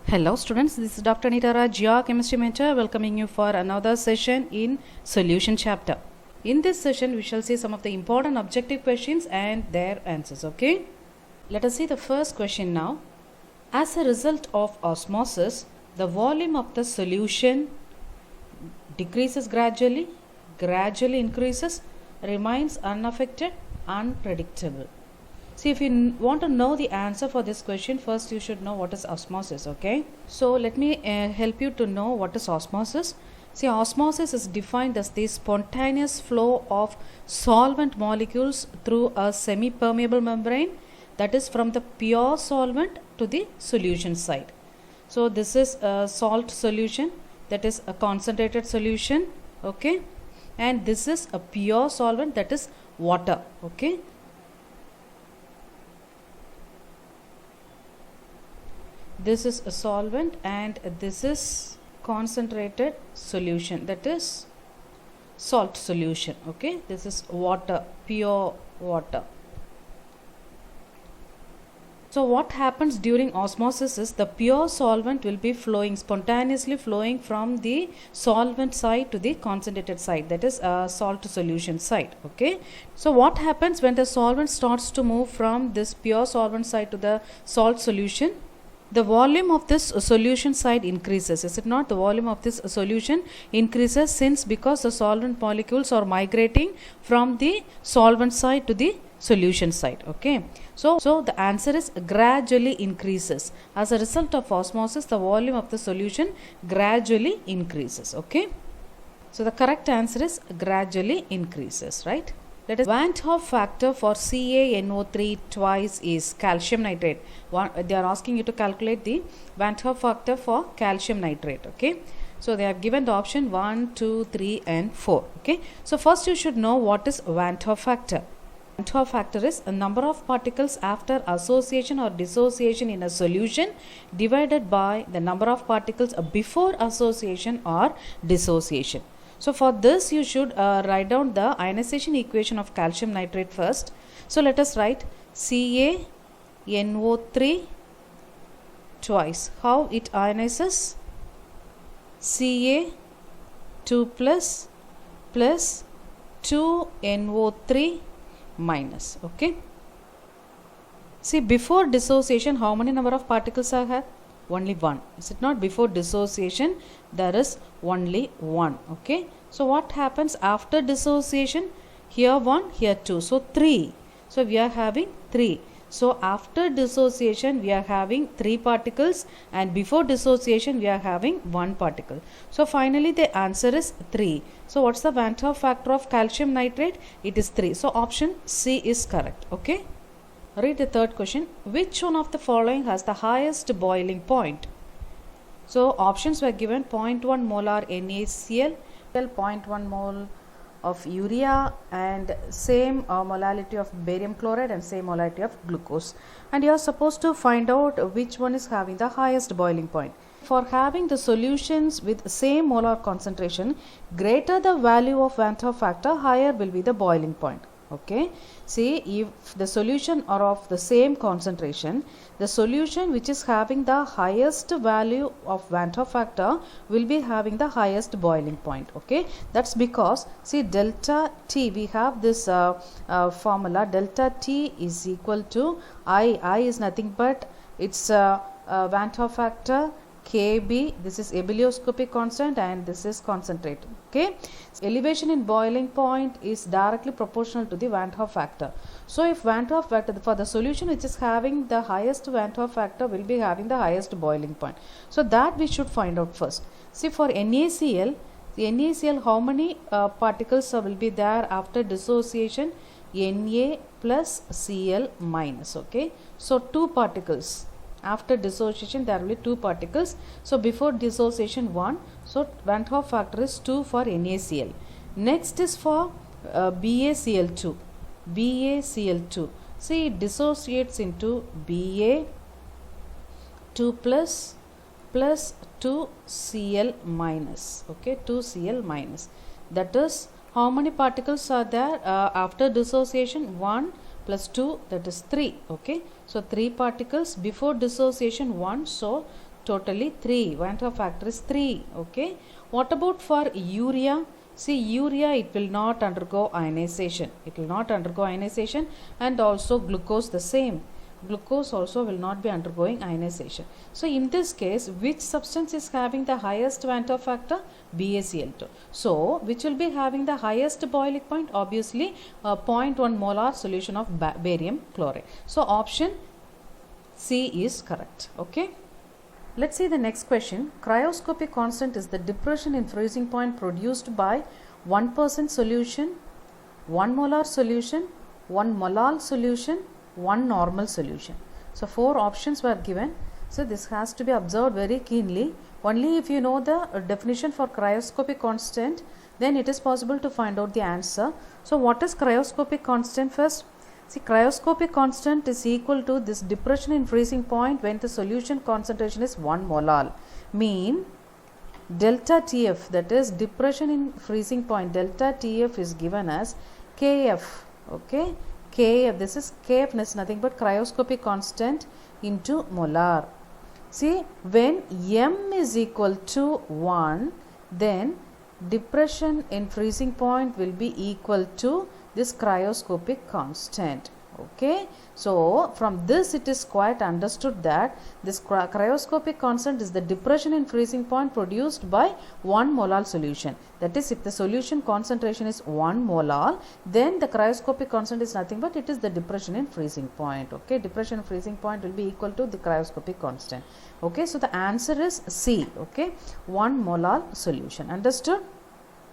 Hello students, this is Dr. Anita Raj, your chemistry mentor, welcoming you for another session in solution chapter. In this session, we shall see some of the important objective questions and their answers, okay? Let us see the first question now. As a result of osmosis, the volume of the solution decreases gradually increases, remains unaffected, unpredictable. See, if you want to know the answer for this question, first you should know what is osmosis, okay? So let me help you to know what is osmosis. See, osmosis is defined as the spontaneous flow of solvent molecules through a semi-permeable membrane, that is from the pure solvent to the solution side. So this is a salt solution, that is a concentrated solution, okay? And this is a pure solvent, that is water, okay? This is a solvent and this is concentrated solution, that is salt solution, okay? This is water, pure water. So what happens during osmosis is the pure solvent will be spontaneously flowing from the solvent side to the concentrated side, that is salt solution side, okay? So what happens when the solvent starts to move from this pure solvent side to the salt solution? The volume of this solution side increases, is it not? The volume of this solution increases because the solvent molecules are migrating from the solvent side to the solution side, okay? So the answer is gradually increases. As a result of osmosis, the volume of the solution gradually increases, okay? So the correct answer is gradually increases, right? Let us Van 't Hoff factor for CaNO3 twice is calcium nitrate. They are asking you to calculate the Van 't Hoff factor for calcium nitrate, okay? So they have given the option 1, 2, 3 and 4, okay? So first you should know what is Van 't Hoff factor. Van 't Hoff factor is a number of particles after association or dissociation in a solution divided by the number of particles before association or dissociation. So for this you should write down the ionization equation of calcium nitrate first. So let us write CaNO3 twice. How it ionizes? Ca2 plus 2NO3 minus, okay? See, before dissociation how many number of particles I have? Only one, is it not? Before dissociation there is only one, okay? So what happens after dissociation? Here 1, here 2, so 3. So we are having 3. So after dissociation we are having 3 particles and before dissociation we are having 1 particle. So finally the answer is 3. So what's the Van 't Hoff factor of calcium nitrate? It is 3. So option C is correct, okay? Read the third question. Which one of the following has the highest boiling point? So options were given: 0.1 molar NaCl, 0.1 mole of urea and same molality of barium chloride and same molality of glucose. And you are supposed to find out which one is having the highest boiling point. For having the solutions with same molar concentration, greater the value of Van 't Hoff factor, higher will be the boiling point. Okay, see, if the solution are of the same concentration, the solution which is having the highest value of Van 't Hoff factor will be having the highest boiling point, okay? That's because, see, delta T, we have this formula, delta T is equal to I is nothing but it's Van 't Hoff factor, Kb, this is ebullioscopic constant and this is concentrate, okay? Elevation in boiling point is directly proportional to the Van 't Hoff factor. So if Van 't Hoff factor, for the solution which is having the highest Van 't Hoff factor will be having the highest boiling point. So that we should find out first. See, for NaCl, how many particles will be there after dissociation? Na plus Cl minus, okay? So 2 particles. After dissociation there will be 2 particles. So before dissociation 1. So Van 't Hoff factor is 2 for NaCl. Next is for BaCl2. BaCl2. See, it dissociates into Ba2 plus 2Cl minus. Okay, 2Cl minus. That is, how many particles are there after dissociation? 1 plus 2, that is 3. Okay, so 3 particles. Before dissociation 1, so totally 3. Van 't Hoff factor is 3. Okay. What about for urea? See, urea, it will not undergo ionization. It will not undergo ionization, and also glucose the same. Glucose also will not be undergoing ionization. So in this case, which substance is having the highest Van 't Hoff factor? BaCl2. So which will be having the highest boiling point? Obviously 0.1 molar solution of barium chloride. So option C is correct. Okay. Let's see the next question. Cryoscopic constant is the depression in freezing point produced by 1% solution, 1 molar solution, 1 molal solution, 1 normal solution. So 4 options were given. So this has to be observed very keenly. Only if you know the definition for cryoscopic constant, then it is possible to find out the answer. So what is cryoscopic constant first? See, cryoscopic constant is equal to this depression in freezing point when the solution concentration is 1 molal. Mean delta TF, that is depression in freezing point, delta TF is given as KF. Okay, KF, this is KF is nothing but cryoscopic constant into molar. See, when M is equal to 1, then depression in freezing point will be equal to this cryoscopic constant. Okay, so from this it is quite understood that this cryoscopic constant is the depression in freezing point produced by 1 molal solution. That is, if the solution concentration is 1 molal, then the cryoscopic constant is nothing but it is the depression in freezing point. Okay, depression in freezing point will be equal to the cryoscopic constant. Okay, so the answer is C. Okay, 1 molal solution. Understood?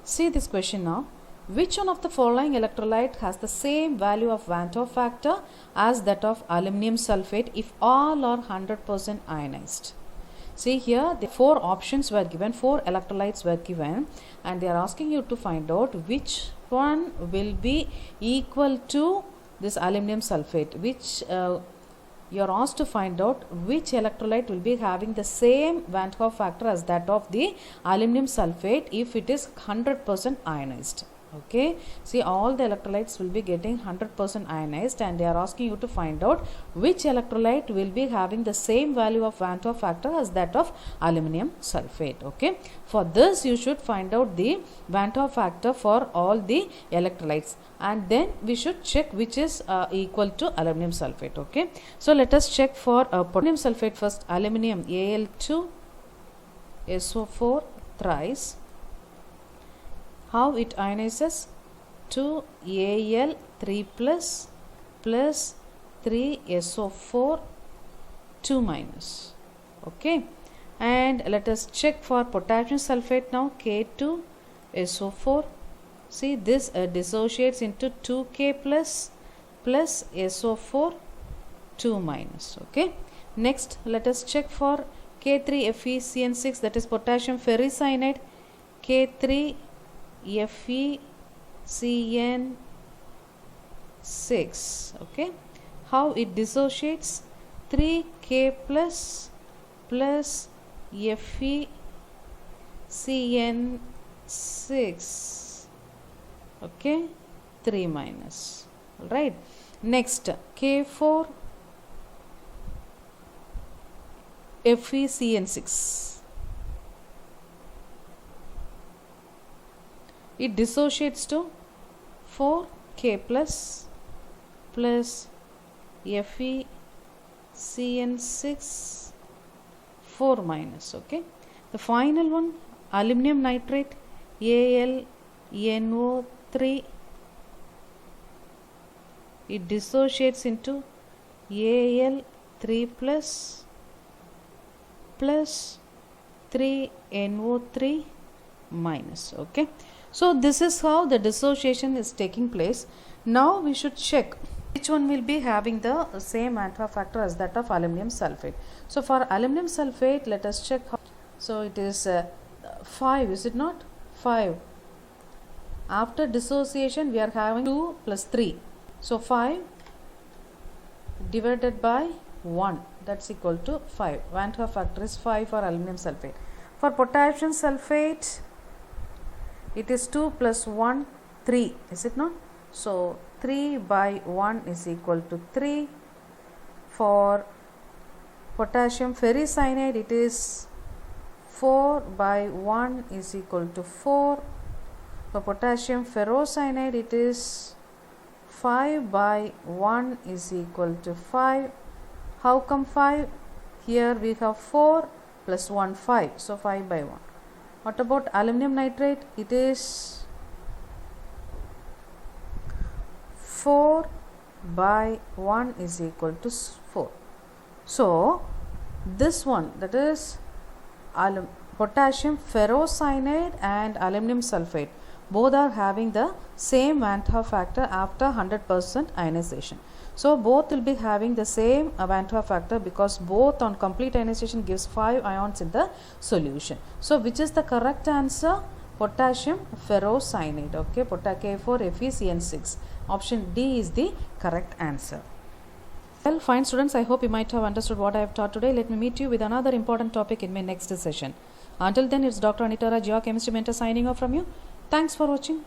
See this question now. Which one of the following electrolyte has the same value of Van 't Hoff factor as that of aluminum sulfate if all are 100% ionized? See here, the 4 options were given, 4 electrolytes were given, and they are asking you to find out which one will be equal to this aluminum sulfate. Which you are asked to find out which electrolyte will be having the same Van 't Hoff factor as that of the aluminum sulfate if it is 100% ionized. Okay, see, all the electrolytes will be getting 100% ionized, and they are asking you to find out which electrolyte will be having the same value of Van 't Hoff factor as that of aluminum sulfate. Okay, for this you should find out the Van 't Hoff factor for all the electrolytes, and then we should check which is equal to aluminum sulfate. Okay, so let us check for potassium sulfate first. Aluminum Al2 SO4 thrice. How it ionizes? 2Al3 plus 3SO4 2 minus. Okay, and let us check for potassium sulfate now. K2SO4. See, this dissociates into 2K plus SO4 2 minus. Okay, next let us check for K3FeCN6, that is potassium ferricyanide. K3 FeCN6. Okay, how it dissociates? 3K plus FeCN6. Okay, 3 minus. All right, next K4 FeCN6. It dissociates to 4K plus FeCN6 4 minus. Okay, the final one, aluminum nitrate AlNO3. It dissociates into Al3 plus 3NO3 minus. Okay, so this is how the dissociation is taking place. Now we should check which one will be having the same Van 't Hoff factor as that of aluminum sulfate. So for aluminum sulfate, let us check how. So it is 5, is it not? 5. After dissociation we are having 2 plus 3. So 5 divided by 1, that's equal to 5. Van 't Hoff factor is 5 for aluminum sulfate. For potassium sulfate, it is 2 plus 1, 3, is it not? So 3 by 1 is equal to 3. For Potassium ferricyanide, it is 4 by 1 is equal to 4. For potassium ferrocyanide, it is 5 by 1 is equal to 5. How come 5? Here we have 4 plus 1, 5. So 5 by 1. What about aluminum nitrate? It is 4 by 1 is equal to 4. So this one, that is potassium ferrocyanide and aluminum sulfate, both are having the same Van 't Hoff factor after 100% ionization. So both will be having the same Van 't Hoff factor because both on complete ionization gives 5 ions in the solution. So which is the correct answer? Potassium ferrocyanide. Okay, K4FeCN6. Option D is the correct answer. Well, fine students, I hope you might have understood what I have taught today. Let me meet you with another important topic in my next session. Until then, it's Dr. Anita Raj, your chemistry mentor, signing off from you. Thanks for watching.